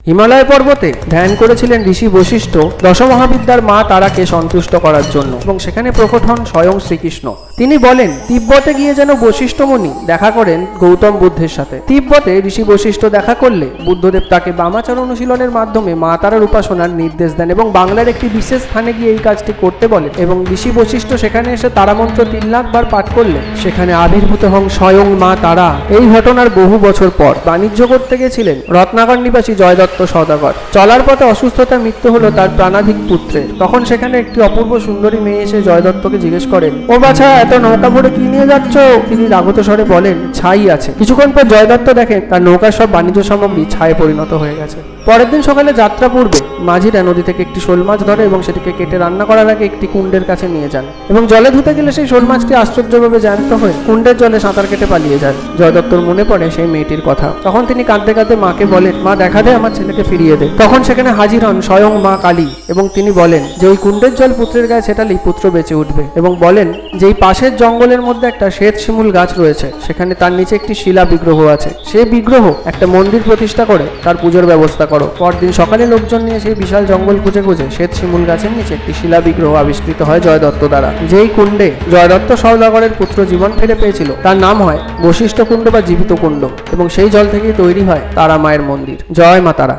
হিমালয় পর্বতে ধ্যান করেছিলেন ঋষি বশিষ্ঠ দশমহাবিদ্যার মা তারাকে সন্তুষ্ট করার জন্য, এবং সেখানে প্রকট হন স্বয়ং শ্রীকৃষ্ণ। তিনি বলেন, তিব্বতে গিয়ে যেন বশিষ্ঠ মুনি দেখা করেন গৌতম বুদ্ধের সাথে। তিব্বতে ঋষি বশিষ্ঠ দেখা করলে বুদ্ধদেব তাকে বামাচার অনুশীলনের মাধ্যমে মা তারার উপাসনার নির্দেশ দেন এবং বাংলার একটি বিশেষ স্থানে গিয়ে এই কাজটি করতে বলেন। এবং ঋষি বশিষ্ঠ সেখানে এসে তারামন্ত্র 3 লাখ বার পাঠ করলে সেখানে আবির্ভূত হন স্বয়ং মা তারা। এই ঘটনার বহু বছর পর বাণিজ্য করতে গেছিলেন রত্নাকর নিবাসী জয়দত্ত সওদাগর। চলার পথে অসুস্থতা মৃত্যু হলো তার প্রাণাধিক পুত্রের। তখন সেখানে একটি অপূর্ব সুন্দরী মেয়ে এসে জয়দত্তকে জিজ্ঞেস করেন, ও বাছা, এত নৌকা ভরে কি নিয়ে যাচ্ছ? তিনি রাগত স্বরে বলেন, ছাই আছে। কিছুক্ষণ পর জয়দত্ত দেখেন তার নৌকার সব বাণিজ্য সামগ্রী ছায়ে পরিণত হয়ে গেছে। পরের দিন সকালে যাত্রা পূর্বে মাঝিরা নদী থেকে একটি শোল মাছ ধরে এবং সেটিকে কেটে রান্না করার আগে একটি কুণ্ডের কাছে নিয়ে যান এবং জলে ধুতে গেলে সেই শোল মাছটি আশ্চর্যভাবে জ্যান্ত হয়ে কুণ্ডের জলে সাঁতার কেটে পালিয়ে যান। জয়দত্তর মনে পড়ে সেই মেয়েটির কথা। তখন তিনি কাঁদতে কাঁদতে মাকে বলেন, মা, দেখা দে, আমার ছেলেকে ফিরিয়ে দে। তখন সেখানে হাজির হন স্বয়ং মা কালী এবং তিনি বলেন যে ওই কুণ্ডের জল পুত্রের গায়ে ছেটালেই পুত্র বেঁচে উঠবে, এবং বলেন যে এই পাশের জঙ্গলের মধ্যে একটা শ্বেত শিমুল গাছ রয়েছে, সেখানে তার নিচে একটি শিলা বিগ্রহ আছে। সেই বিগ্রহ একটা মন্দির প্রতিষ্ঠা করে তার পুজোর ব্যবস্থা করো। পরদিন সকালে লোকজন নিয়ে সেই বিশাল জঙ্গল খুঁজে খুঁজে শ্বেত শিমুল গাছের নিচে একটি শিলা বিগ্রহ আবিষ্কৃত হয় জয়দত্ত দ্বারা। যেই কুণ্ডে জয়দত্ত সওদাগরের পুত্র জীবন ফিরে পেয়েছিল তার নাম হয় বশিষ্ঠ কুণ্ড বা জীবিত কুণ্ড, এবং সেই জল থেকেই তৈরি হয় তারা মায়ের মন্দির। জয় মা তারা।